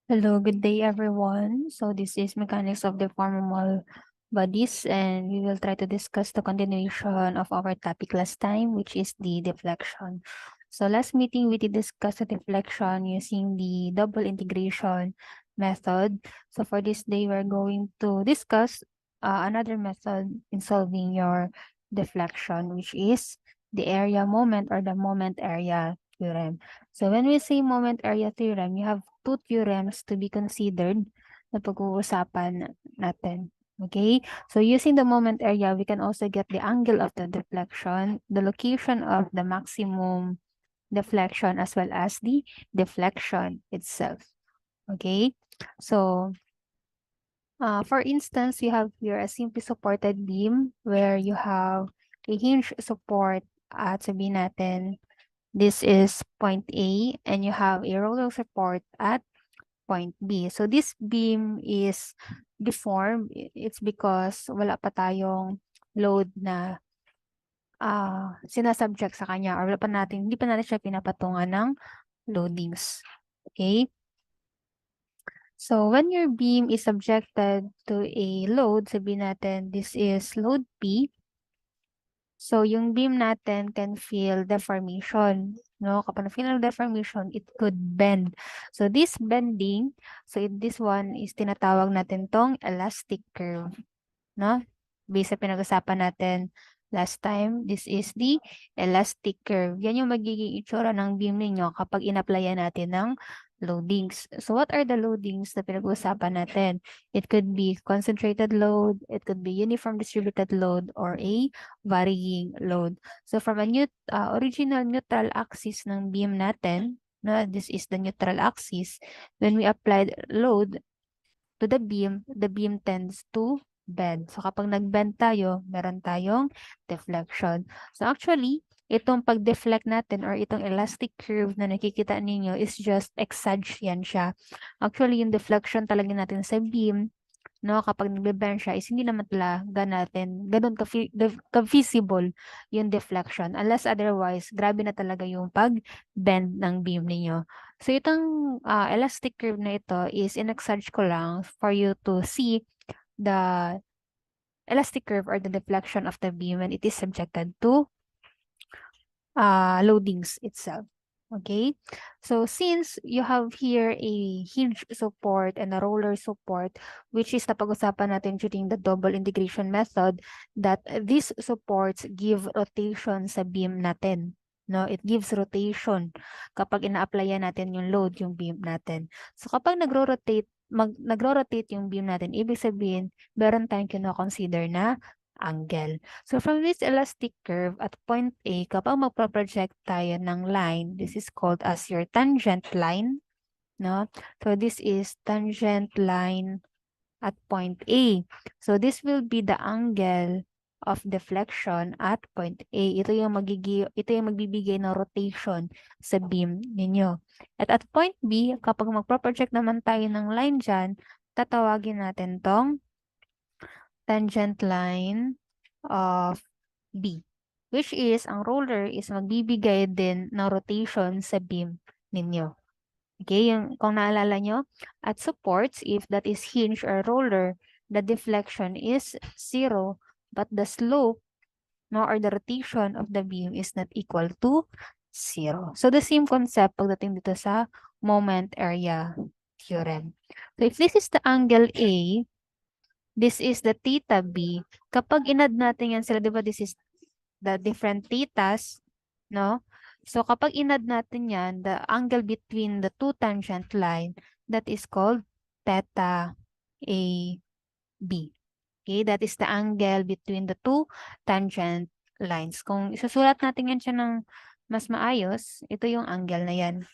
Hello, good day everyone. So this is mechanics of deformable bodies and we will try to discuss the continuation of our topic last time, which is the deflection. So last meeting we did discuss the deflection using the double integration method. So for this day we're going to discuss another method in solving your deflection, which is the area moment or the moment area theorem. So when we say moment area theorem, you have two theorems to be considered na pag-uusapan natin. Okay? So using the moment area, we can also get the angle of the deflection, the location of the maximum deflection, as well as the deflection itself. Okay? So, for instance, you have here a simply supported beam where you have a hinge support at sabihin natin, this is point A and you have a roller support at point B. So this beam is deformed. It's because wala pa tayong load na sinasubject sa kanya or hindi pa natin siya pinapatungan ng loadings. Okay? So when your beam is subjected to a load, sabihin natin this is load P. So yung beam natin can feel deformation. No, kapag na-feel ng deformation, it could bend. So this bending, this one is tinatawag natin tong elastic curve, no? Based sa pinag-usapan natin last time, this is the elastic curve. Yan yung magiging itsura ng beam ninyo kapag in-applyan natin ng loadings. So what are the loadings na pinag-usapan natin? It could be concentrated load, it could be uniform distributed load, or a varying load. So from a original neutral axis ng beam natin, no, this is the neutral axis. When we applied load to the beam tends to bend. So kapag nag-bend tayo, meron tayong deflection. So actually, itong pag-deflect natin or itong elastic curve na nakikita ninyo is just exage yan siya. Actually, yung deflection talaga natin sa beam, no, kapag nagbe-bend siya is hindi naman talaga natin ganun ka-visible yung deflection. Unless otherwise, grabe na talaga yung pag-bend ng beam ninyo. So itong elastic curve na ito is in-exage ko lang for you to see the elastic curve or the deflection of the beam when it is subjected to loadings itself. Okay, so since you have here a hinge support and a roller support, which is napag-usapan natin during the double integration method, that these supports give rotation sa beam natin. No, it gives rotation kapag ina-applyan natin yung load, yung beam natin. So kapag nagro-rotate yung beam natin, ibig sabihin, meron tayong kino-consider na angle. So from this elastic curve at point A, kapag magpa-project tayo ng line, this is called as your tangent line, no? So this is tangent line at point A. So this will be the angle of deflection at point A. Ito yung magbibigay ng rotation sa beam ninyo. At point B, kapag magpa-project naman tayo ng line dyan, tatawagin natin tong tangent line of B, which is ang roller is magbibigay din ng rotation sa beam ninyo. Okay, kung naalala nyo, at supports, if that is hinge or roller, the deflection is 0, but the slope or the rotation of the beam is not equal to 0. So the same concept pagdating dito sa moment area theorem. So if this is the angle A, this is the theta B. Kapag inad natin yan sila, di ba this is the different thetas, no? So kapag inad natin yan, the angle between the two tangent line, that is called theta AB. Okay, that is the angle between the two tangent lines. Kung isusulat natin yan siya ng mas maayos, ito yung angle na yan.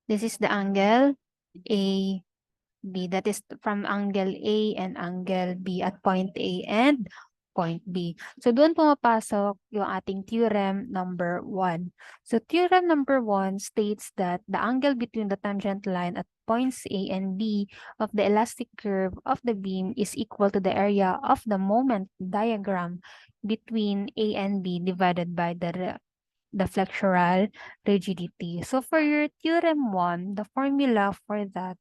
This is the angle AB. That is from angle A and angle B at point A and point B. So, doon pumapasok yung ating theorem number 1. So, theorem number 1 states that the angle between the tangent line at points A and B of the elastic curve of the beam is equal to the area of the moment diagram between A and B divided by the the flexural rigidity. So for your theorem 1, the formula for that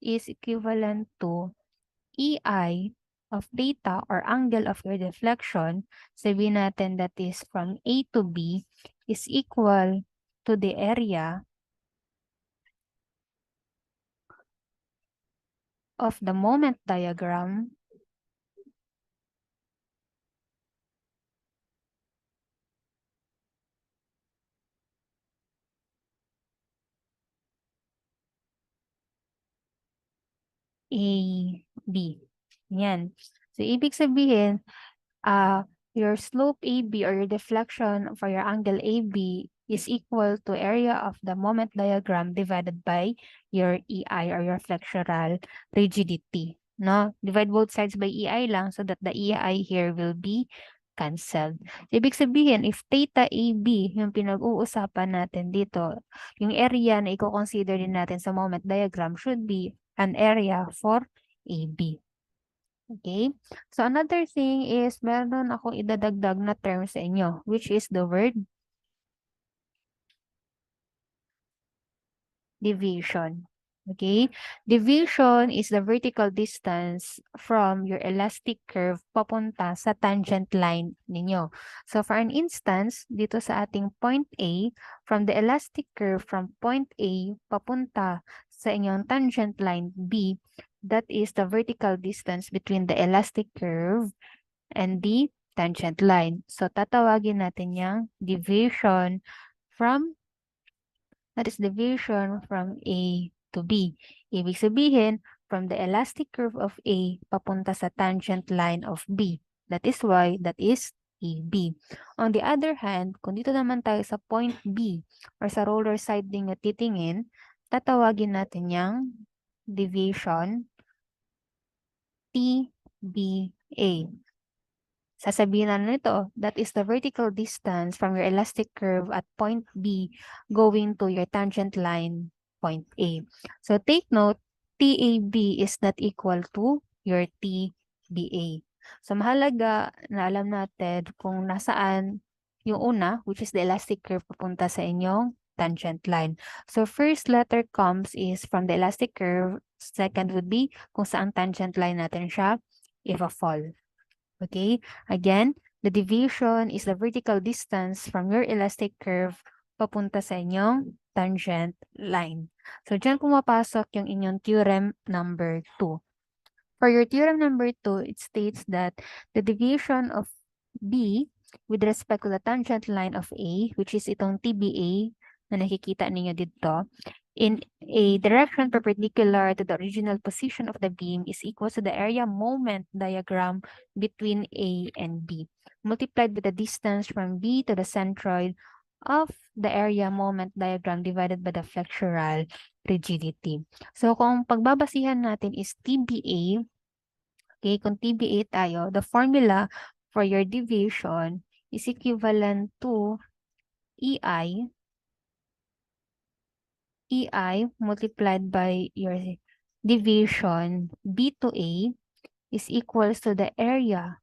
is equivalent to EI of theta or angle of your deflection. Sabihin natin that is from A to B is equal to the area of the moment diagram AB. Yan. So, ibig sabihin, your slope AB or your deflection for your angle AB is equal to area of the moment diagram divided by your EI or your flexural rigidity. No? Divide both sides by EI lang so that the EI here will be cancelled. So, ibig sabihin, if theta AB, yung pinag-uusapan natin dito, yung area na i-consider din natin sa moment diagram should be an area for AB. Okay? So, another thing is, meron akong idadagdag na term sa inyo, which is the word deviation. Okay? Deviation is the vertical distance from your elastic curve papunta sa tangent line ninyo. So, for an instance, dito sa ating point A, from the elastic curve from point A papunta sa inyong tangent line B, that is the vertical distance between the elastic curve and the tangent line. So, tatawagin natin yung deviation from, that is deviation from A to B. Ibig sabihin, from the elastic curve of A papunta sa tangent line of B. That is why that is AB. On the other hand, kung dito naman tayo sa point B or sa roller side din na titingin, tatawagin natin yung deviation TBA. Sasabihin na nito, that is the vertical distance from your elastic curve at point B going to your tangent line, point A. So take note, TAB is not equal to your TBA. So mahalaga na alam natin kung nasaan yung una, which is the elastic curve papunta sa inyong tangent line. So first letter comes is from the elastic curve. Second would be kung saan tangent line natin siya i-fall. Okay, again, the deviation is the vertical distance from your elastic curve papunta sa inyong tangent line. So, dyan pumapasok yung inyong theorem number 2. For your theorem number 2, it states that the deviation of B with respect to the tangent line of A, which is itong TBA na nakikita ninyo dito, in a direction perpendicular to the original position of the beam is equal to the area moment diagram between A and B, multiplied by the distance from B to the centroid of the area moment diagram divided by the flexural rigidity. So, kung pagbabasihan natin is TBA, okay, kung TBA tayo, the formula for your deviation is equivalent to EI multiplied by your deviation B to A is equals to the area.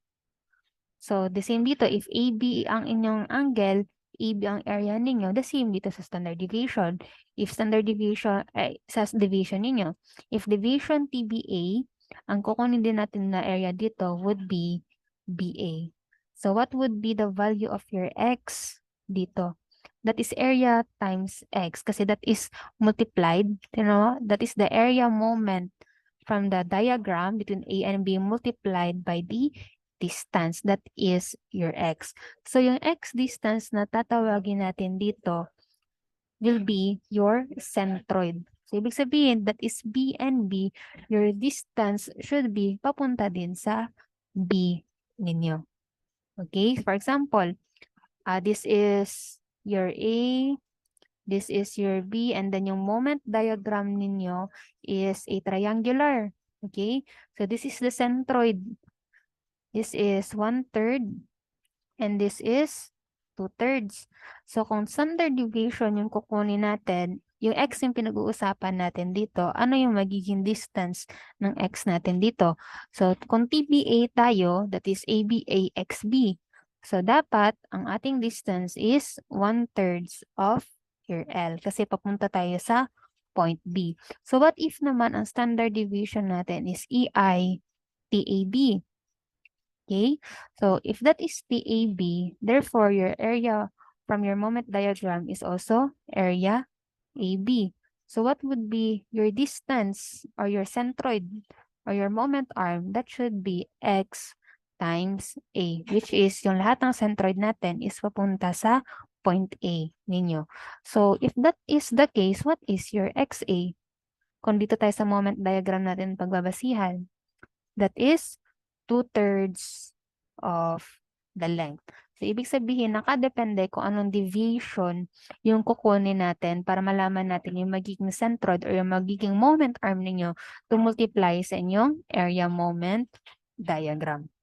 So, the same dito, if AB ang inyong angle, AB ang area ninyo, the same dito sa standard deviation. If standard deviation, sa deviation ninyo, if deviation TBA, ang kukunin din natin na area dito would be BA. So, what would be the value of your X dito? That is area times X kasi that is multiplied, you know, that is the area moment from the diagram between A and B multiplied by the distance, that is your X. So, yung X distance na tatawagin natin dito will be your centroid. So, ibig sabihin, that is B and B, your distance should be papunta din sa B ninyo. Okay? For example, this is your A, this is your B, and then yung moment diagram ninyo is a triangular. Okay? So, this is the centroid. This is 1/3, and this is 2/3. So, kung standard deviation yung kukunin natin, yung X yung pinag-uusapan natin dito, ano yung magiging distance ng X natin dito? So, kung TBA tayo, that is ABA XB. So, dapat ang ating distance is 1/3 of your L kasi papunta tayo sa point B. So, what if naman ang standard deviation natin is EI TAB? Okay? So, if that is TAB, therefore, your area from your moment diagram is also area AB. So, what would be your distance or your centroid or your moment arm? That should be X times A, which is yung lahat ng centroid natin is papunta sa point A ninyo. So, if that is the case, what is your XA? Kung dito tayo sa moment diagram natin pagbabasihan, that is 2/3 of the length. So, ibig sabihin, nakadepende kung anong deviation yung kukunin natin para malaman natin yung magiging centroid or yung magiging moment arm ninyo to multiply sa inyong area moment diagram.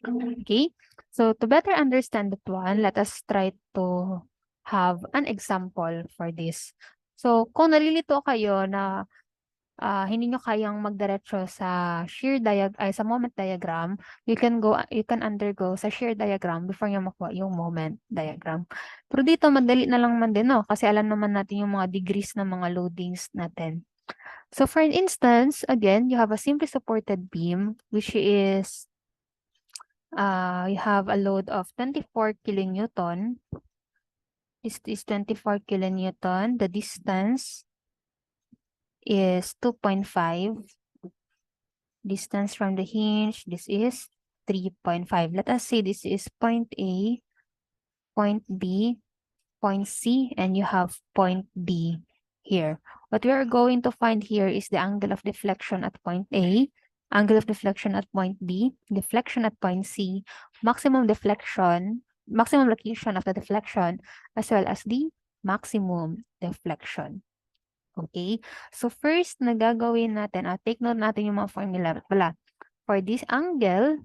Okay? So, to better understand that one, let us try to have an example for this. So, kung nalilito kayo na hindi nyo kayang magdiretso sa sa moment diagram, you can undergo sa shear diagram before nyo makuha yung moment diagram. Pero dito, madali na lang man din, no? Kasi alam naman natin yung mga degrees ng mga loadings natin. So, for instance, again, you have a simply supported beam, which is, you have a load of 24 kilonewton. This is 24 kilonewton. The distance is 2.5. Distance from the hinge, this is 3.5. Let us say this is point A, point B, point C, and you have point D here. What we are going to find here is the angle of deflection at point A, angle of deflection at point B, deflection at point C, maximum deflection, maximum location of the deflection, as well as the maximum deflection. Okay? So, first na gagawin natin, take note natin yung mga formula. For this angle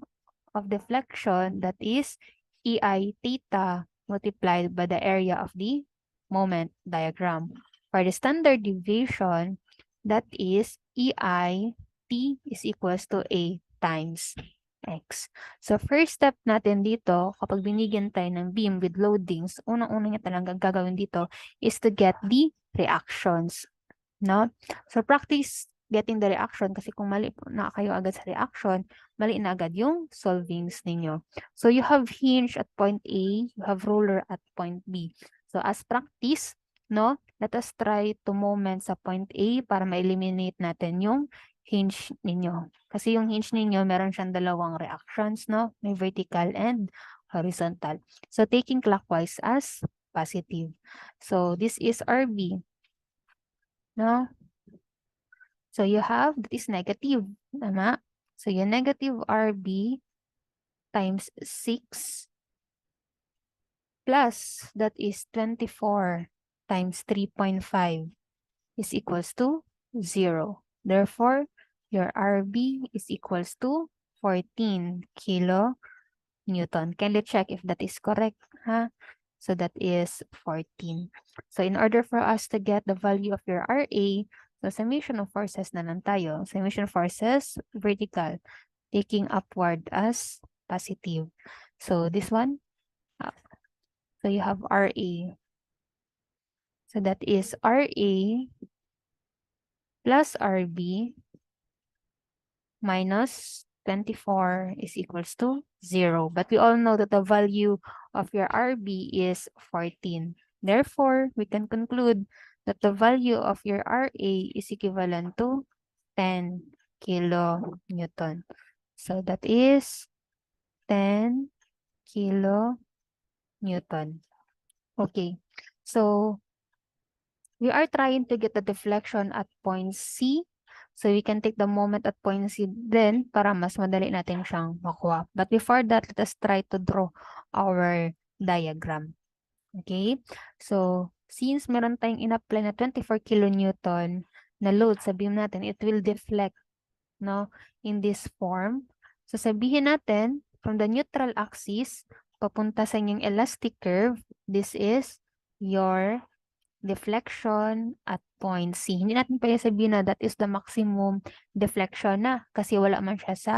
of deflection, that is EI theta multiplied by the area of the moment diagram. For the standard deviation, that is EI T is equals to A times X. So, first step natin dito, kapag binigyan tayo ng beam with loadings, unang-una niya talagang gagawin dito is to get the reactions. No? So, practice getting the reaction kasi kung mali na kayo agad sa reaction, mali na agad yung solvings ninyo. So, you have hinge at point A, you have roller at point B. So, as practice, no, let us try to moment sa point A para ma-eliminate natin yung hinge ninyo. Kasi yung hinge ninyo, meron siyang dalawang reactions, no? May vertical and horizontal. So, taking clockwise as positive. So, this is RB. No? So, you have, that is negative. Tama? So, yung negative RB times 6 plus, that is 24 times 3.5 is equals to 0. Therefore, your RB is equals to 14 kilonewton. Kindly check if that is correct, ha? So, that is 14. So, in order for us to get the value of your RA, so summation of forces na lang tayo. Summation forces, vertical, taking upward as positive. So, this one, so you have RA. So, that is RA plus RB minus 24 is equals to 0. But we all know that the value of your RB is 14. Therefore, we can conclude that the value of your RA is equivalent to 10 kilonewton. So, that is 10 kilonewton. Okay. So, we are trying to get the deflection at point C. So, we can take the moment at point C then para mas madali natin siyang makuha. But before that, let us try to draw our diagram. Okay? So, since meron tayong in-apply na 24 kilonewton na load sa beam natin, it will deflect, no, in this form. So, sabihin natin, from the neutral axis, papunta sa inyong elastic curve, this is your deflection at point C. Hindi natin pwede sabihin na that is the maximum deflection na kasi wala man siya sa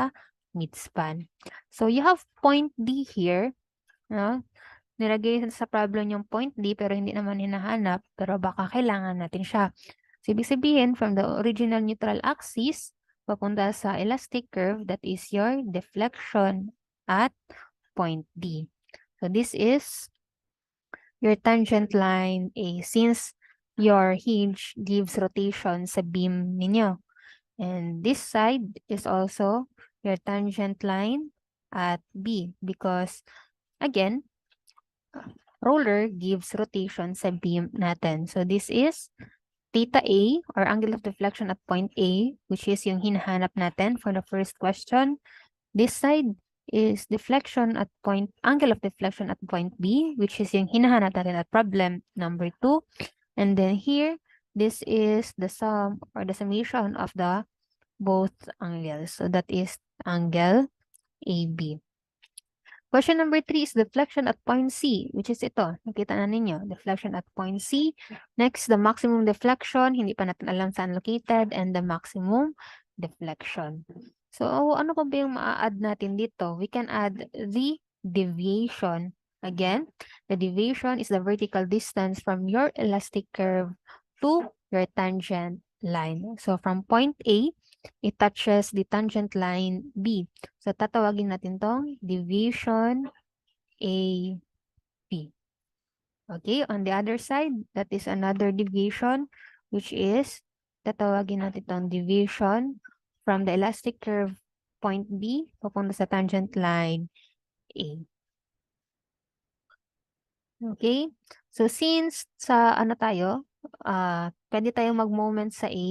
midspan. So, you have point D here. No? Nilagay sa problem yung point D pero hindi naman hinahanap, pero baka kailangan natin siya. So, ibig sabihin, from the original neutral axis, papunta sa elastic curve, that is your deflection at point D. So, this is your tangent line A since your hinge gives rotation sa beam ninyo. And this side is also your tangent line at B because, again, roller gives rotation sa beam natin. So, this is theta A or angle of deflection at point A, which is yung hinahanap natin for the first question. This side is deflection at point, angle of deflection at point B, which is yung hinahanap natin at problem number 2. And then here, this is the sum or the summation of the both angles. So that is angle AB. Question number 3 is deflection at point C, which is ito. Nakita na ninyo, deflection at point C. Next, the maximum deflection. Hindi pa natin alam saan located. And the maximum deflection. So, ano pa ba yung maa-add natin dito? We can add the deviation. Again, the deviation is the vertical distance from your elastic curve to your tangent line. So, from point A, it touches the tangent line B. So, tatawagin natin tong deviation AB. Okay, on the other side, that is another deviation, which is, tatawagin natin tong deviation from the elastic curve point B papunta sa tangent line A. Okay, so since sa ano tayo, pwede tayong mag-moment sa A,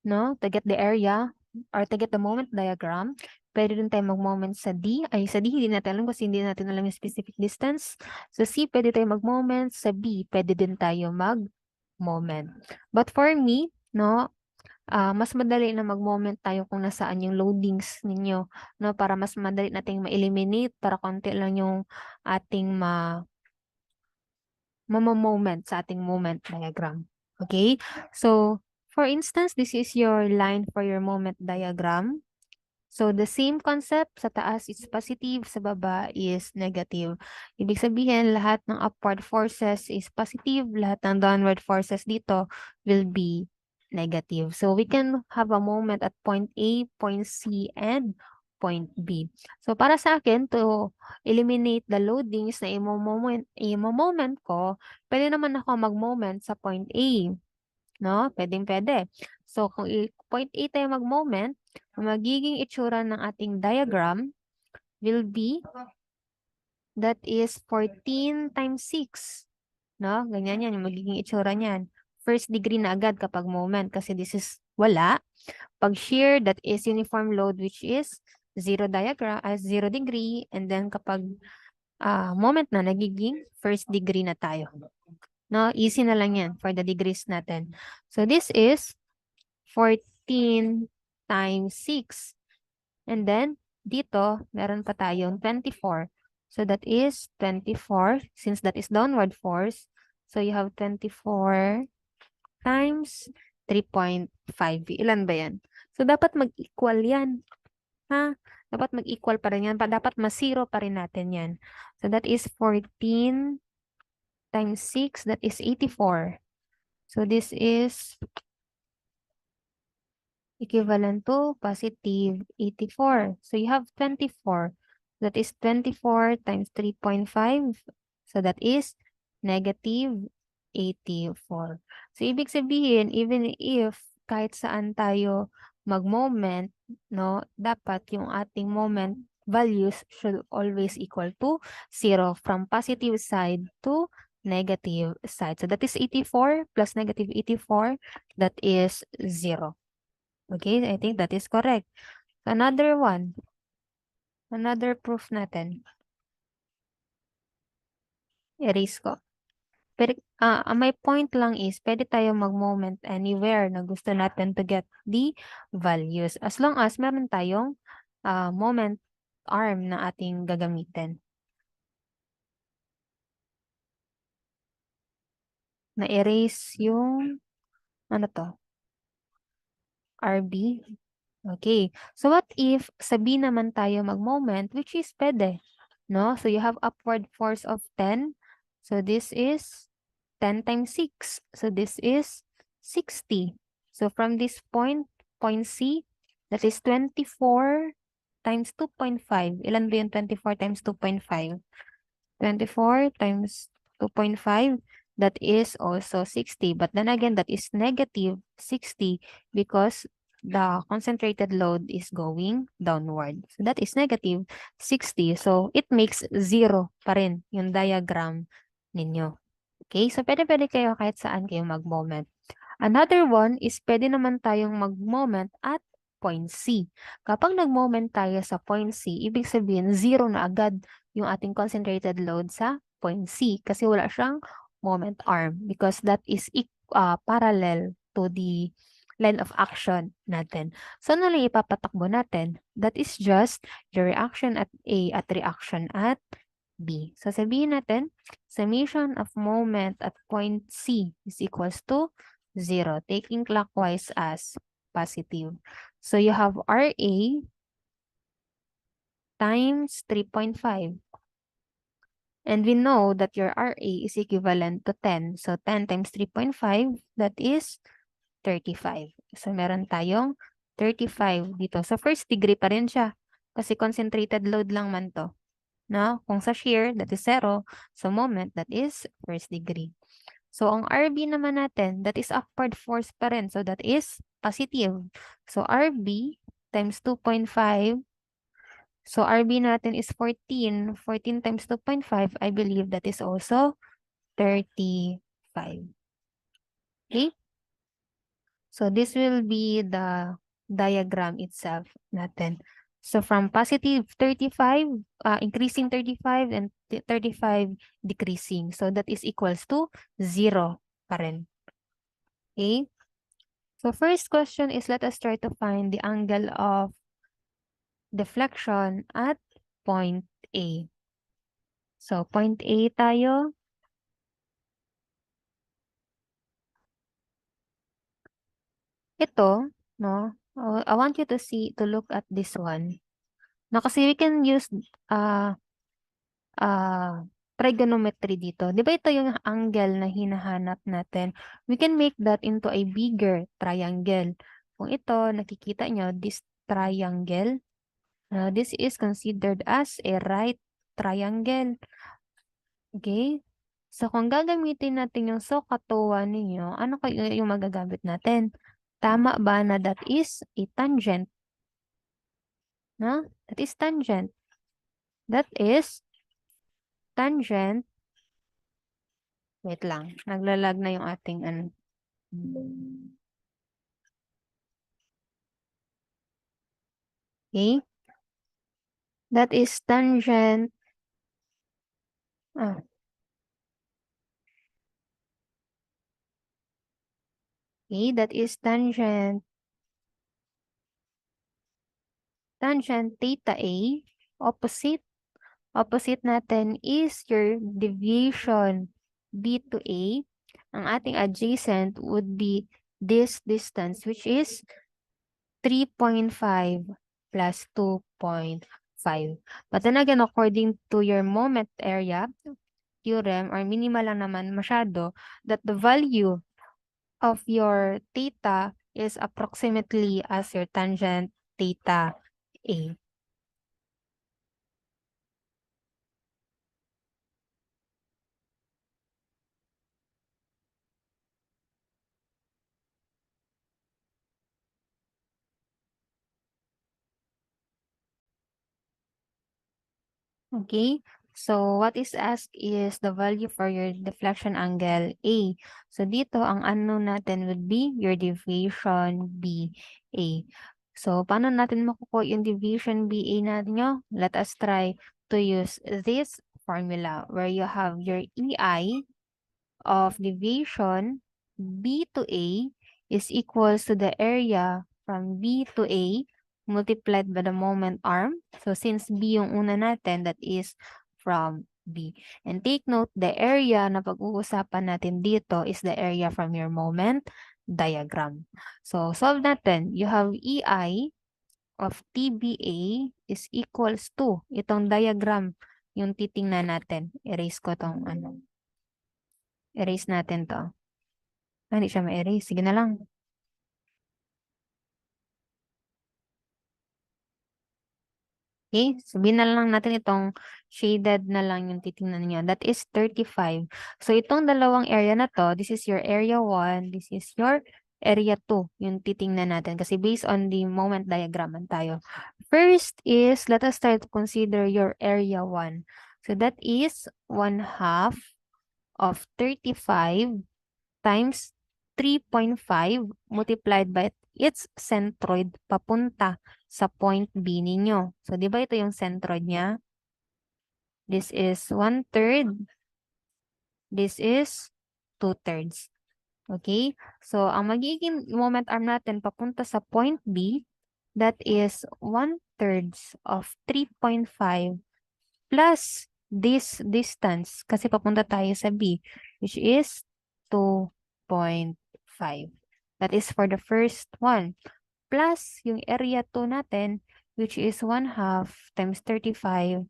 no, to get the area or to get the moment diagram. Pwede din tayo mag-moment sa D. Ay, sa D, hindi natin alam kasi hindi natin alam yung specific distance. Sa C, pwede tayo mag-moment. Sa B, pwede din tayo mag-moment. But for me, no, mas madali na mag-moment tayo kung nasaan yung loadings ninyo, no, para mas madali nating ma-eliminate, para konti lang yung ating moment sa ating moment diagram. Okay? So, for instance, this is your line for your moment diagram. So, the same concept, sa taas is positive, sa baba is negative. Ibig sabihin, lahat ng upward forces is positive, lahat ng downward forces dito will be negative. So, we can have a moment at point A, point C, and point B. So, para sa akin, to eliminate the loadings na imo-moment ko, pwede naman ako mag-moment sa point A. No? Pwedeng-pwede. So, kung point A tayo mag-moment, ang magiging itsura ng ating diagram will be, that is 14 times 6. No? Ganyan yan, yung magiging itsura niyan. First degree na agad kapag moment kasi this is wala. Pag shear, that is uniform load which is 0 degree. And then kapag moment na, nagiging first degree na tayo. No? Easy na lang yan for the degrees natin. So, this is 14 times 6. And then, dito, meron pa tayong 24. So, that is 24. Since that is downward force, so you have 24 times 3.5. Ilan ba yan? So, dapat mag-equal yan. Ha? Dapat mag-equal pa rin yan. Dapat ma-zero pa rin natin yan. So, that is 14 times 6. That is 84. So, this is equivalent to positive 84. So you have 24. That is 24 times 3.5. So that is negative 84. So ibig sabihin, even if kahit saan tayo mag-moment, no, dapat yung ating moment values should always equal to 0 from positive side to negative side. So that is 84 plus negative 84, that is 0. Okay, I think that is correct. Another one. Another proof natin. Erase ko. Pero, my point lang is, pwede tayo mag-moment anywhere na gusto natin to get the values. As long as meron tayong moment arm na ating gagamitin. Na-erase yung, ano to? RB. Okay. So, what if sabi naman tayo mag-moment, which is pwede. no? So you have upward force of 10. So this is 10 times 6. So this is 60. So from this point, point C, that is 24 times 2.5. Ilan ba yung 24 times 2.5? 24 times 2.5, that is also 60. But then again, that is negative 60 because the concentrated load is going downward. So that is negative 60. So it makes 0 pa rin yung diagram ninyo. Okay? So pwede kayo kahit saan kayo mag-moment. Another one is pwede naman tayong mag-moment at point C. Kapag nag-moment tayo sa point C, ibig sabihin 0 na agad yung ating concentrated load sa point C kasi wala siyang moment arm because that is parallel to the line of action natin. So, ano lang ipapatakbo natin? That is just your reaction at A at reaction at B. So, sabihin natin, summation of moment at point C is equals to 0, taking clockwise as positive. So, you have RA times 3.5. And we know that your RA is equivalent to 10. So, 10 times 3.5, that is 35. So, meron tayong 35 dito. So, first degree pa rin siya. Kasi concentrated load lang man to. No? Kung sa shear, that is 0. So, moment, that is first degree. So, ang RB naman natin, that is upward force pa rin. So, that is positive. So, RB times 2.5. So, RB natin is 14. 14 times 2.5, I believe that is also 35. Okay? So, this will be the diagram itself natin. So, from positive 35, increasing 35 and 35 decreasing. So, that is equals to 0 pa rin. Okay? So, first question is let us try to find the angle of deflection at point A. So, point A tayo. Ito, no? I want you to look at this one. No, kasi we can use uh, trigonometry dito. Di ba ito yung angle na hinahanap natin? We can make that into a bigger triangle. Kung ito, nakikita nyo, this triangle, this is considered as a right triangle. Okay? So, kung gagamitin natin yung SOHCAHTOA ninyo, ano kayo yung magagamit natin? Tama ba na that is a tangent? No? That is tangent. That is tangent. Wait lang. Naglalag na yung ating ano. Okay? That is tangent. Ah. Okay, that is tangent. Tangent theta A. Opposite. Opposite natin is your deviation B to A. Ang ating adjacent would be this distance, which is 3.5 plus 2.5. But then again, according to your moment area theorem, or minimal lang naman masyado, that the value of your theta is approximately as your tangent theta A. Okay, so what is asked is the value for your deflection angle A. So dito, ang ano natin would be your deviation BA. So, paano natin makukuha yung deviation BA natin nyo? Let us try to use this formula where you have your EI of deviation B to A is equals to the area from B to A multiplied by the moment arm. So, since B yung una natin, that is from B. And take note, the area na pag-uusapan natin dito is the area from your moment diagram. So, solve natin. You have EI of TBA is equals to itong diagram yung titingnan natin. Erase ko tong ano. Erase natin to. Hindi siya ma-erase. Sige na lang. Okay, sabihin na lang natin itong shaded na lang yung titingnan niyo. That is 35. So, itong dalawang area na to, this is your area 1, this is your area 2, yung titingnan natin. Kasi based on the moment diagram man tayo. First is, let us try to consider your area 1. So, that is 1/2 of 35 times 3.5 multiplied by its centroid papunta sa point B ninyo. So, di ba ito yung centroid niya? This is 1/3. This is 2/3. Okay? So, ang magiging moment arm natin papunta sa point B, that is 1/3 of 3.5 plus this distance kasi papunta tayo sa B, which is 2.5. That is for the first one. Plus yung area 2 natin, which is 1/2 times 35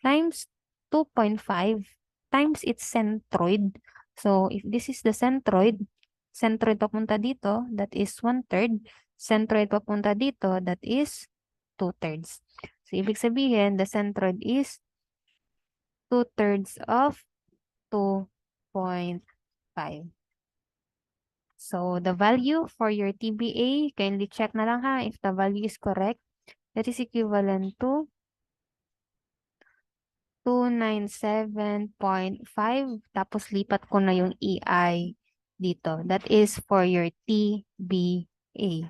times 2.5 times its centroid. So, if this is the centroid, centroid papunta dito, that is 1/3. Centroid papunta dito, that is 2/3. So, ibig sabihin, the centroid is 2/3 of 2.5. So, the value for your TBA, kindly check na lang ha if the value is correct. That is equivalent to 297.5. Tapos, lipat ko na yung EI dito. That is for your TBA.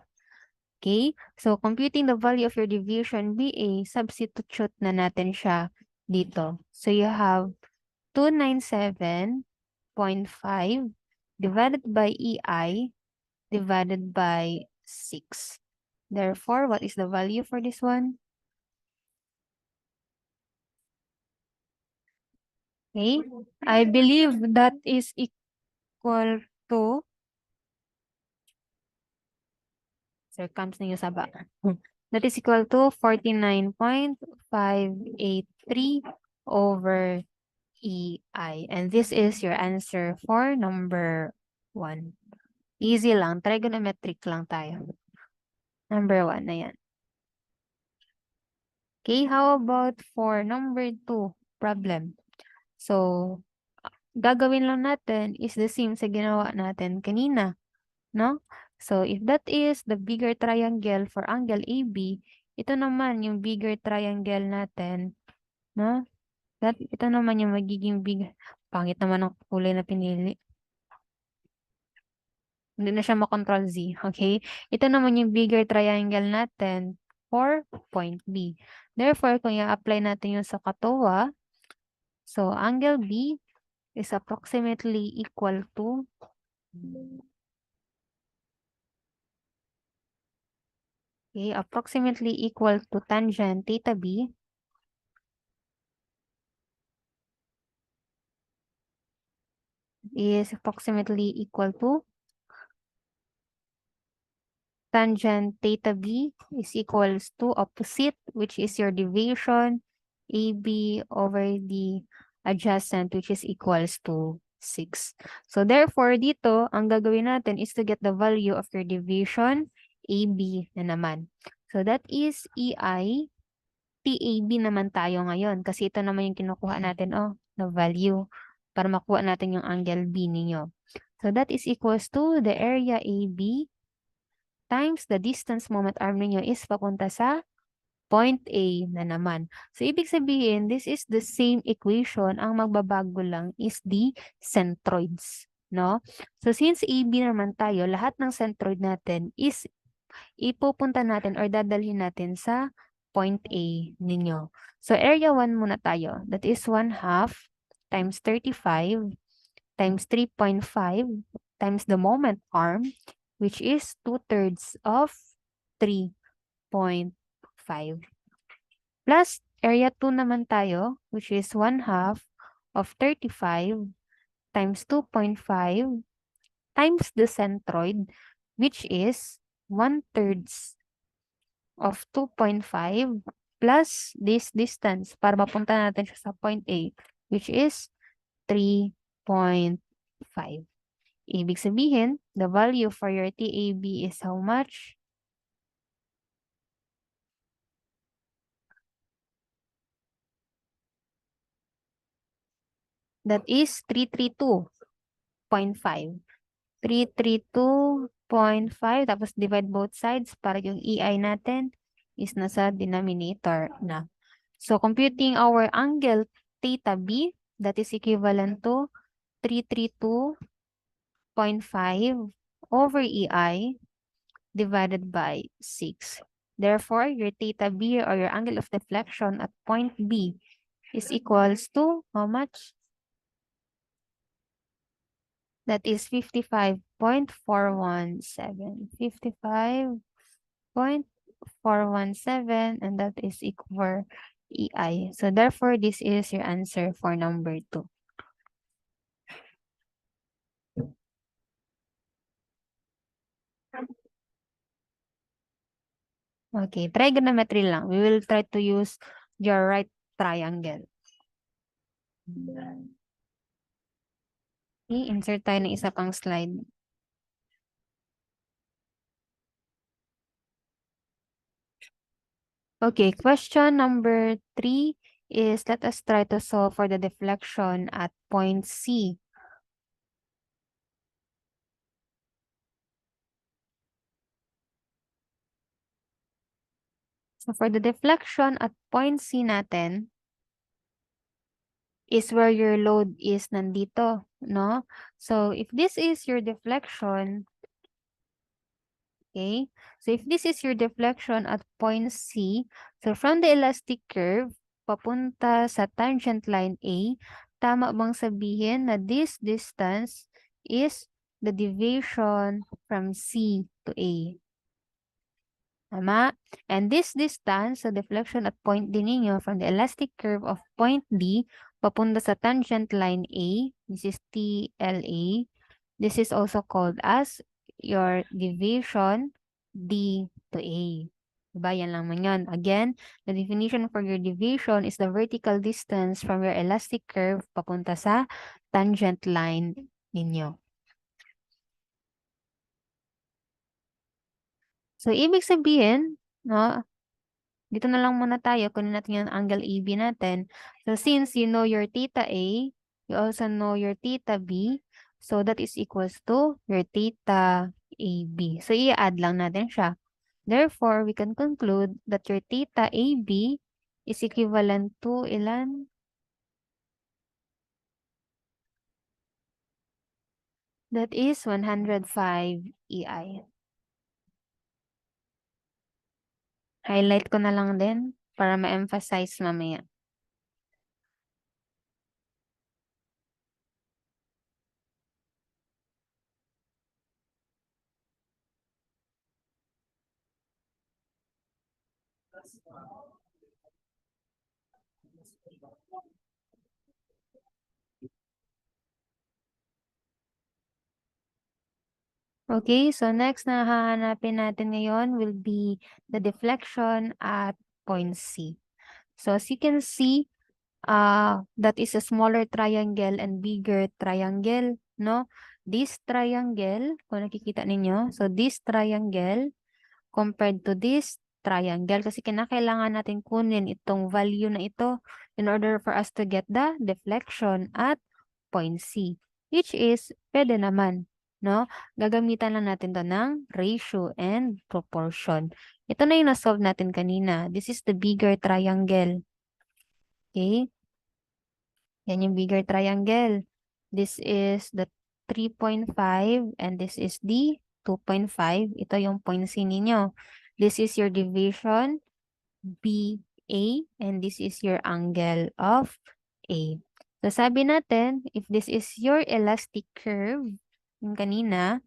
Okay? So, computing the value of your deviation BA, substitute na natin siya dito. So, you have 297.5 divided by EI divided by 6. Therefore, what is the value for this one? Okay, I believe that is equal to, comes ninyo sa ba? That is equal to 49.583 over EI. And this is your answer for number 1. Easy lang. Trigonometric lang tayo. Number 1 na yan. Okay, how about for number 2 problem? So, gagawin lang natin is the same sa ginawa natin kanina, no? So, if that is the bigger triangle for angle AB, ito naman yung bigger triangle natin, no? Ito naman yung magiging big. Pangit naman ang kulay na pinili. Hindi na siya makontrol Z, okay? Ito naman yung bigger triangle natin for point B. Therefore, kung i-apply natin yung sa katuwa, so angle B is approximately equal to approximately equal to tangent theta B is approximately equal to tangent theta B is equals to opposite, which is your deviation AB over the adjacent, which is equals to 6. So therefore, dito, ang gagawin natin is to get the value of your deviation AB na naman. So that is EI, TAB naman tayo ngayon kasi ito naman yung kinukuha natin, na value para makuha natin yung angle B ninyo. So that is equals to the area AB times the distance moment arm ninyo is papunta sa point A na naman. So, ibig sabihin, this is the same equation. Ang magbabago lang is the centroids, no? So, since AB naman tayo, lahat ng centroid natin is ipupunta natin or dadalhin natin sa point A ninyo. So, area 1 muna tayo. That is 1/2 times 35 times 3.5 times the moment arm, which is 2/3 of 3.5. Plus, area 2 naman tayo, which is 1/2 of 35 times 2.5 times the centroid, which is 1/3 of 2.5 plus this distance para mapunta natin siya sa point A, which is 3.5. Ibig sabihin, the value for your TAB is how much? That is 332.5. 332.5 tapos divide both sides para yung EI natin is nasa denominator na. So, computing our angle theta B, that is equivalent to 332.5 over EI divided by 6. Therefore, your theta B or your angle of deflection at point B is equals to how much? That is 55.417. 55.417 and that is equal EI. So therefore, this is your answer for number 2. Okay, trigonometry lang. We will try to use your right triangle. Okay, insert tayo ng isa pang slide. Okay, question number 3 is let us try to solve for the deflection at point C. So for the deflection at point C natin, is where your load is nandito, no? So if this is your deflection, okay? So if this is your deflection at point C, so from the elastic curve, papunta sa tangent line A, tama bang sabihin na this distance is the deviation from C to A? Tama? And this distance, so deflection at point D ninyo from the elastic curve of point D papunta sa tangent line A, this is TLA. This is also called as your deviation D to A. Diba? Yan lang man yun. Again, the definition for your deviation is the vertical distance from your elastic curve papunta sa tangent line ninyo. So, ibig sabihin, no, dito na lang muna tayo. Kunin natin yung angle AB natin. So, since you know your theta A, you also know your theta B. So, that is equals to your theta AB. So, i-add lang natin siya. Therefore, we can conclude that your theta AB is equivalent to ilan? That is 105 EI. Highlight ko na lang din para ma-emphasize mamaya. Okay, so next na hahanapin natin ngayon will be the deflection at point C. So as you can see, that is a smaller triangle and bigger triangle, no? This triangle, kung nakikita ninyo, so this triangle compared to this triangle, kasi kinakailangan natin kunin itong value na ito in order for us to get the deflection at point C, which is pwede naman, no? Gagamitan lang natin to ng ratio and proportion. Ito na yung na-solve natin kanina. This is the bigger triangle. Okay? Yan yung bigger triangle. This is the 3.5 and this is the 2.5. Ito yung point C ninyo. This is your division BA and this is your angle of A. So sabi natin, if this is your elastic curve, yung kanina,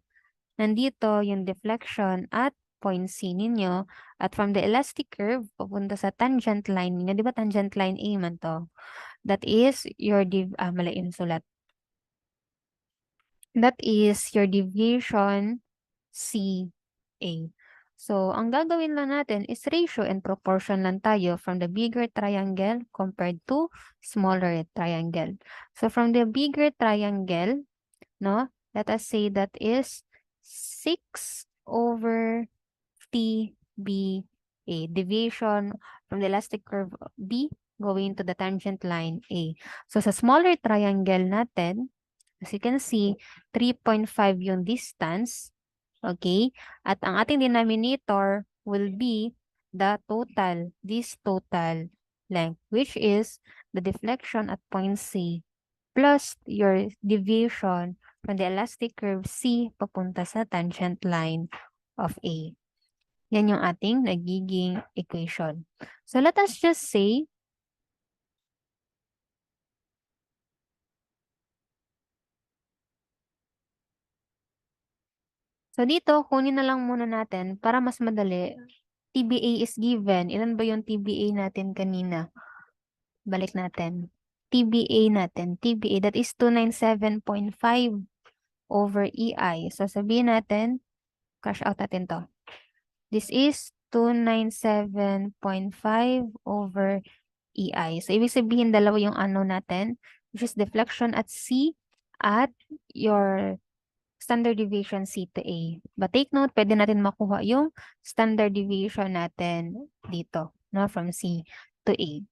nandito yung deflection at point C ninyo. At from the elastic curve, papunta sa tangent line ninyo. Di ba tangent line A man to? That is your mali yung sulat. That is your deviation CA. So, ang gagawin lang natin is ratio and proportion lang tayo from the bigger triangle compared to smaller triangle. So, from the bigger triangle, no, let us say that is 6 over TBA, deviation from the elastic curve B going to the tangent line A. So, sa smaller triangle natin, as you can see, 3.5 yung distance. Okay? At ang ating denominator will be the total, this total length, which is the deflection at point C plus your deviation from the elastic curve C papunta sa tangent line of A. Yan yung ating nagiging equation. So let us just say, so dito, kunin na lang muna natin para mas madali. TBA is given. Ilan ba yung TBA natin kanina? Balik natin. TBA natin. TBA, that is 297.5 over EI. So sabihin natin, crush out natin to. This is 297.5 over EI. So ibig sabihin, dalawa yung ano natin, which is deflection at C at your standard deviation C to A. But take note, pwede natin makuha yung standard deviation natin dito, no, from C to A.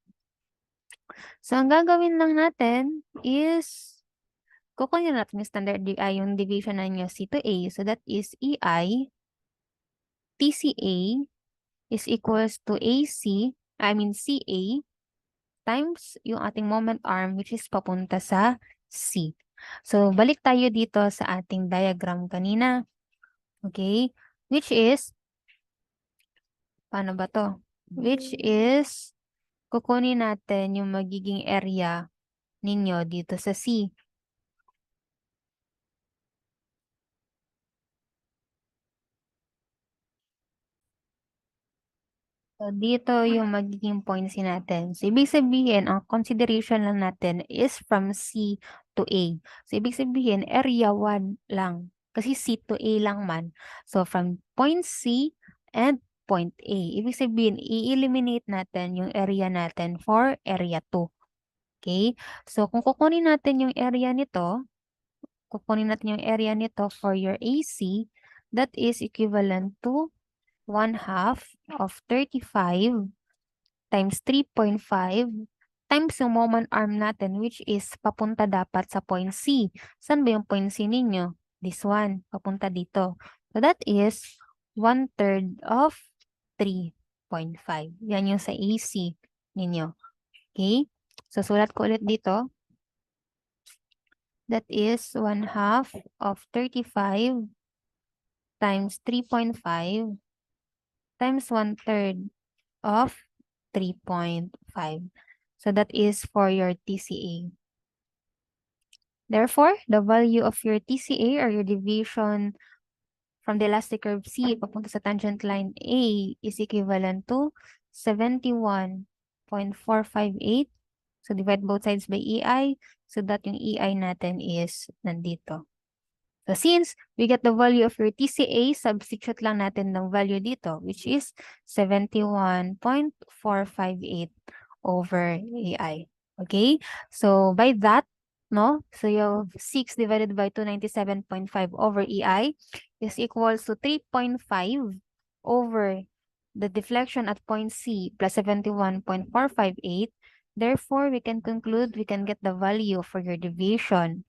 So, ang gagawin lang natin is, kukunin natin yung standard, yung deviation na nyo C to A. So, that is EI, TCA is equals to CA, times yung ating moment arm, which is papunta sa C. So, balik tayo dito sa ating diagram kanina. Okay? Which is, paano ba to? Which is, kukunin natin yung magiging area ninyo dito sa C. So, dito yung magiging points natin. So, ibig sabihin, ang consideration lang natin is from C to A. So, ibig sabihin, area 1 lang. Kasi C to A lang man. So, from point C and point A. Ibig sabihin, i-eliminate natin yung area natin for area 2. Okay? So, kung kukunin natin yung area nito, for your AC, that is equivalent to 1/2 of 35 times 3.5 times yung moment arm natin, which is papunta dapat sa point C. Saan ba yung point C ninyo? This one, papunta dito. So that is 1/3 of 3.5. Yan yung sa AC ninyo. Okay? So sulat ko ulit dito. That is 1/2 of 35 times 3.5 times 1/3 of 3.5. So that is for your TCA. Therefore, the value of your TCA or your deviation from the elastic curve C papunta sa tangent line A is equivalent to 71.458. So divide both sides by EI so that yung EI natin is nandito. So since we get the value of your TCA, substitute lang natin ng value dito, which is 71.458 over AI. Okay? So by that, no? So you have 6 divided by 297.5 over EI is equals to 3.5 over the deflection at point C plus 71.458. Therefore, we can conclude we can get the value for your deviation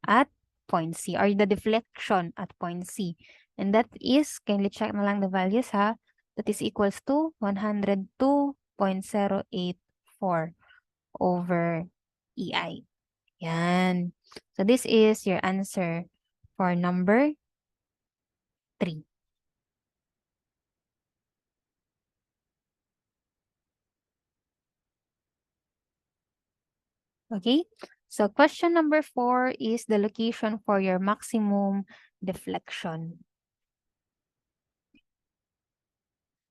at point C or the deflection at point C. And that is, kindly check na lang the values ha. That is equals to 102.084 over EI. Yan. So this is your answer for number 3. Okay? So question number 4 is the location for your maximum deflection.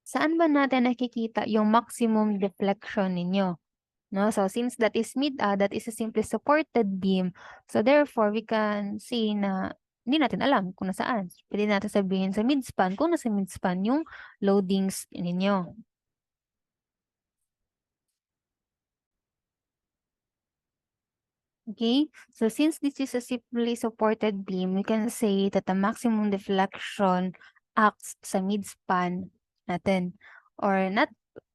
Saan ba natin nakikita yung maximum deflection ninyo? No? So since that is that is a simply supported beam, so therefore we can say na hindi natin alam kung nasaan. Pwede natin sabihin sa midspan kung nasa midspan yung loadings ninyo. Okay, so since this is a simply supported beam, we can say that the maximum deflection acts sa midspan natin. Or not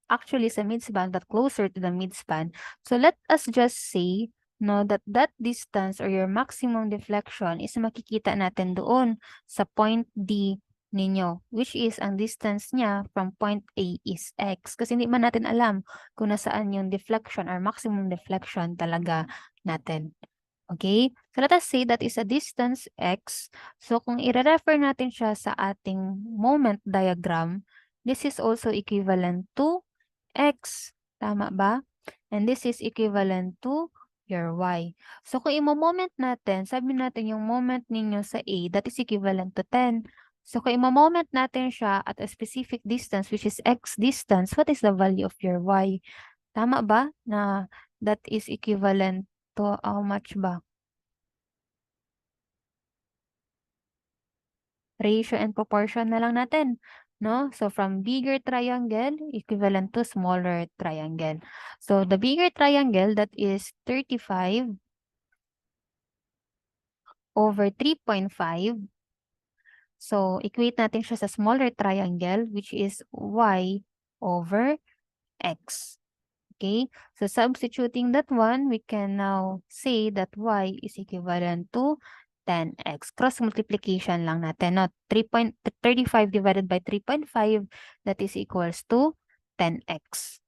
actually sa midspan, but closer to the midspan. So let us just say no, that distance or your maximum deflection is makikita natin doon sa point D ninyo, which is ang distance niya from point A is X. Kasi hindi man natin alam kung nasaan yung deflection or maximum deflection talaga natin. Okay? So let us say that is a distance x. So kung i-refer natin siya sa ating moment diagram, this is also equivalent to x. Tama ba? And this is equivalent to your y. So kung i-moment natin, sabi natin yung moment ninyo sa A, that is equivalent to 10. So kung i-moment natin siya at a specific distance, which is x distance, what is the value of your y? Tama ba na that is equivalent to how much ba? Ratio and proportion na lang natin, no? So, from bigger triangle, equivalent to smaller triangle. So, the bigger triangle, that is 35 over 3.5. So, equate natin siya sa smaller triangle, which is y over x. Okay? So, substituting that one, we can now say that y is equivalent to 10x. Cross multiplication lang natin. No? 3.35 divided by 3.5, that is equals to 10x.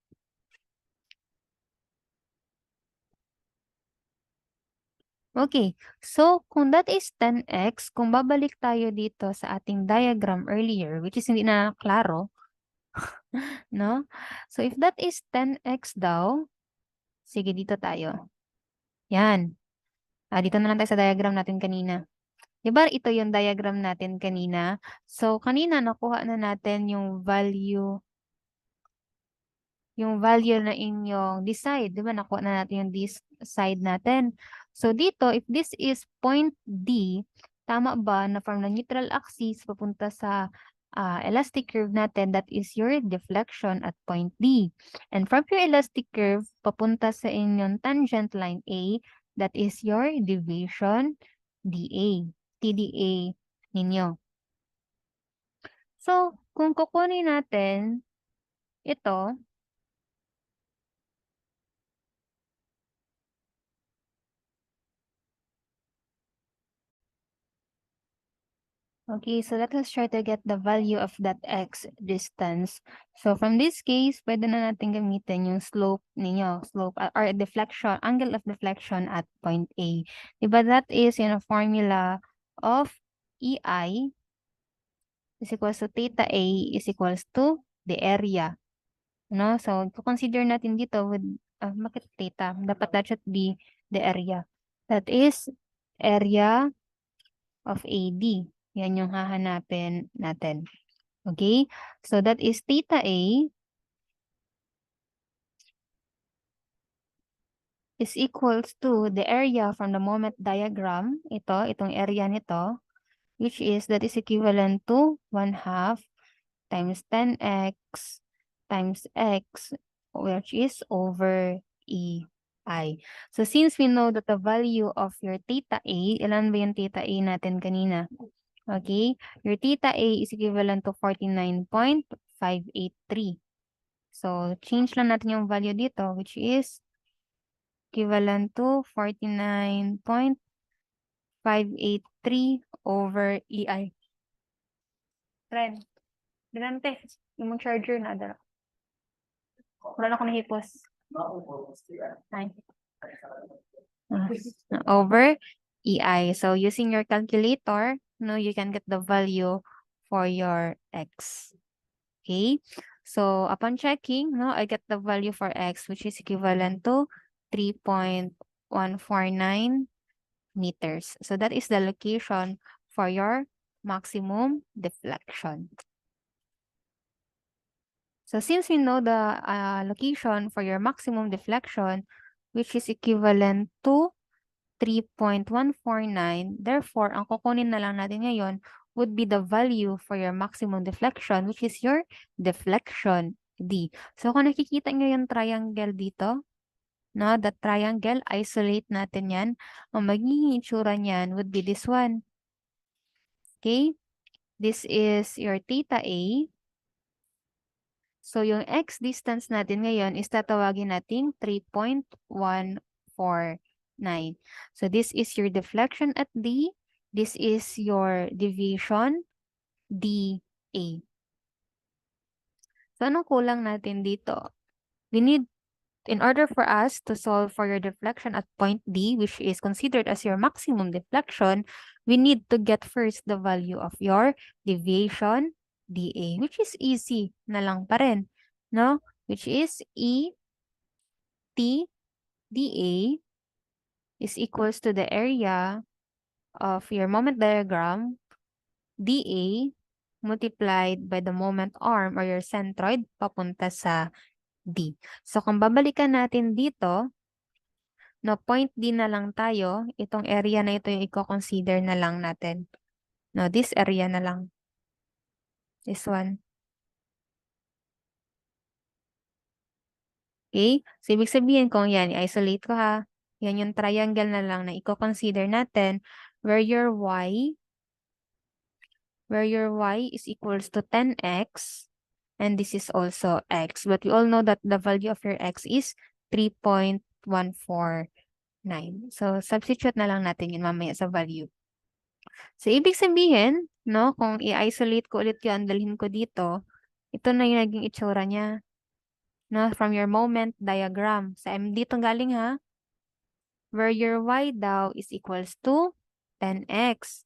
Okay, so kung that is 10x, kung babalik tayo dito sa ating diagram earlier, which is hindi na klaro, no? So if that is 10x daw, sige dito tayo. Yan. Dito na lang tayo sa diagram natin kanina. Diba ito yung diagram natin kanina? So, kanina nakuha na natin yung value na inyong decide. Diba nakuha na natin yung this side natin. So, dito, if this is point D, tama ba na from the neutral axis papunta sa elastic curve natin, that is your deflection at point D. And from your elastic curve, papunta sa inyong tangent line A, that is your deviation DA. TDA ninyo. So, kung kukunin natin ito, okay, so let us try to get the value of that x distance. So, from this case, pwede na natin gamitin yung slope ninyo, or deflection, angle of deflection at point A. Diba that is in a formula of EI is equals to theta A is equals to the area. No? So, consider natin dito with, bakit theta? Dapat that should be the area. That is area of AD. Yan yung hahanapin natin. Okay? So, that is theta A is equals to the area from the moment diagram. Itong area nito, which is, that is equivalent to 1/2 times 10x times x, which is over EI. So, since we know that the value of your theta A, ilan ba yung theta A natin kanina? Okay, your theta A is equivalent to 49.583. So, change lang natin yung value dito, which is equivalent to 49.583 over EI. Ren, dinante, yung charger na dala. Wala na ako nahipos. Ay. Over EI. So, using your calculator, you can get the value for your x. Okay? So, upon checking, I get the value for x, which is equivalent to 3.149 meters. So, that is the location for your maximum deflection. So, since we know the location for your maximum deflection, which is equivalent to 3.149. Therefore, ang kukunin na lang natin ngayon would be the value for your maximum deflection, which is your deflection D. So, kung nakikita nyo yung triangle dito, no, the triangle, isolate natin yan. Ang magiging itsura niyan would be this one. Okay? This is your theta A. So, yung x distance natin ngayon is tatawagin natin 3.149. So, this is your deflection at D. This is your deviation, dA. So, anong kulang natin dito? We need, in order for us to solve for your deflection at point D, which is considered as your maximum deflection, we need to get first the value of your deviation, dA, which is easy na lang pa rin, no? Which is E T dA is equals to the area of your moment diagram, dA multiplied by the moment arm or your centroid papunta sa D. So, kung babalikan natin dito, no, point D na lang tayo, itong area na ito yung i-consider na lang natin. No, this area na lang. This one. Okay? So, ibig sabihin kung yan, i-isolate ko ha. Yan yung triangle na lang na i-consider natin where your y is equals to 10x and this is also x. But we all know that the value of your x is 3.149. So, substitute na lang natin yun mamaya sa value. So, ibig sabihin, no, kung i-isolate ko ulit yun, dalhin ko dito, ito na yung naging itsura niya. No, from your moment diagram. Sa MD itong galing ha. Where your y daw is equals to 10x.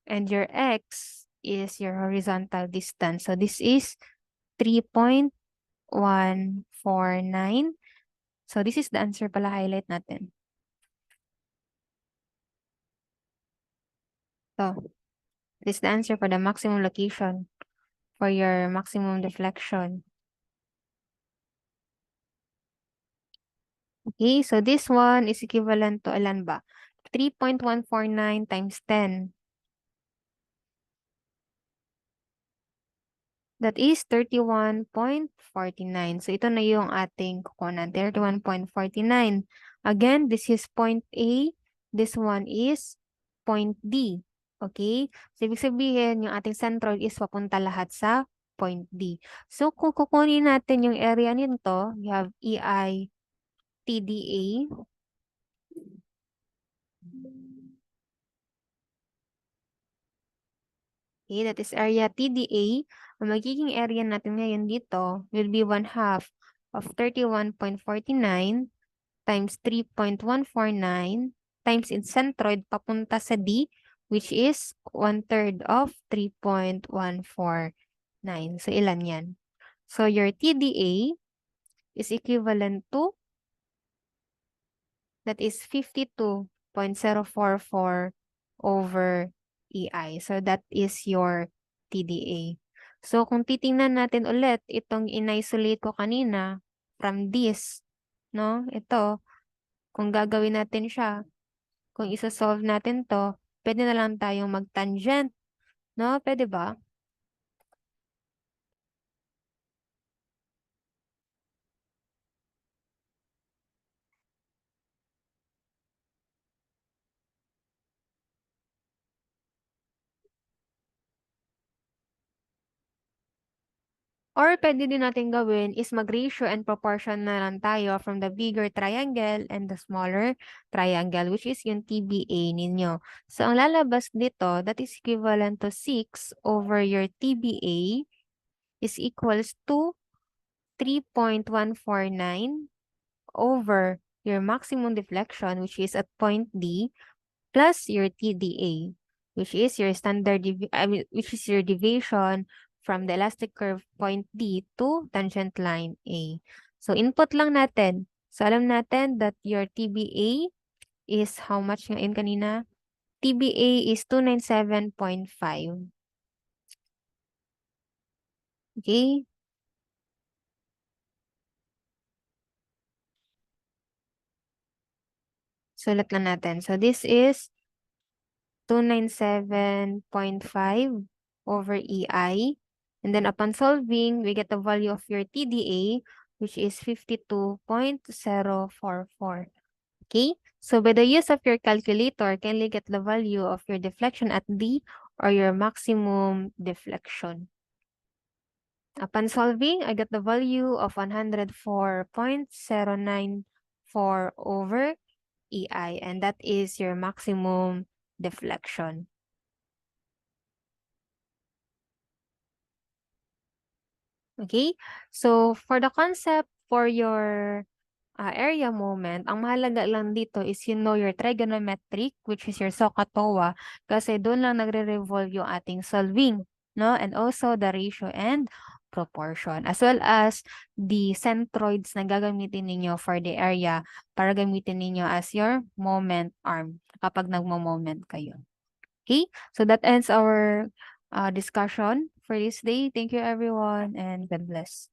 And your x is your horizontal distance. So, this is 3.149. So, this is the answer pala, highlight natin. So, this is the answer for the maximum location for your maximum deflection. Okay, so this one is equivalent to ilan ba? 3.149 times 10. That is 31.49. So, ito na yung ating kukunan, 31.49. Again, this is point A. This one is point D. Okay? So, ibig sabihin, yung ating centroid is papunta lahat sa point D. So, kung kukunin natin yung area nito, we have EI TDA. Okay, that is area TDA. Ang magiging area natin ngayon dito will be 1/2 of 31.49 times 3.149 times its centroid papunta sa D, which is 1/3 of 3.149. So, ilan yan? So, your TDA is equivalent to, that is 52.044 over EI. So, that is your TDA. So, kung titingnan natin ulit, itong in-isolate ko kanina from this, no? Ito, kung gagawin natin siya, kung isa-solve natin to, pwede na lang tayong mag-tangent, no? Pwede ba? Or pwede din natin gawin is mag-ratio and proportion na lang tayo from the bigger triangle and the smaller triangle, which is yung TBA ninyo. So, ang lalabas dito, that is equivalent to 6 over your TBA is equals to 3.149 over your maximum deflection, which is at point D, plus your TDA, which is your which is your deviation from the elastic curve point D to tangent line A. So, input lang natin. So, alam natin that your TBA is how much ngayon kanina? TBA is 297.5. Okay? Sulat na natin. So this is 297.5 over EI. And then upon solving, we get the value of your TDA, which is 52.044. Okay? So by the use of your calculator, kindly get the value of your deflection at D or your maximum deflection. Upon solving, I get the value of 104.094 over EI, and that is your maximum deflection. Okay? So, for the concept for your area moment, ang mahalaga lang dito is you know your trigonometric, which is your SOHCAHTOA, kasi doon lang nagre-revolve yung ating solving, no? And also the ratio and proportion, as well as the centroids na gagamitin ninyo for the area para gamitin ninyo as your moment arm kapag nagmo-moment kayo. Okay? So that ends our discussion for this day. Thank you everyone and God bless.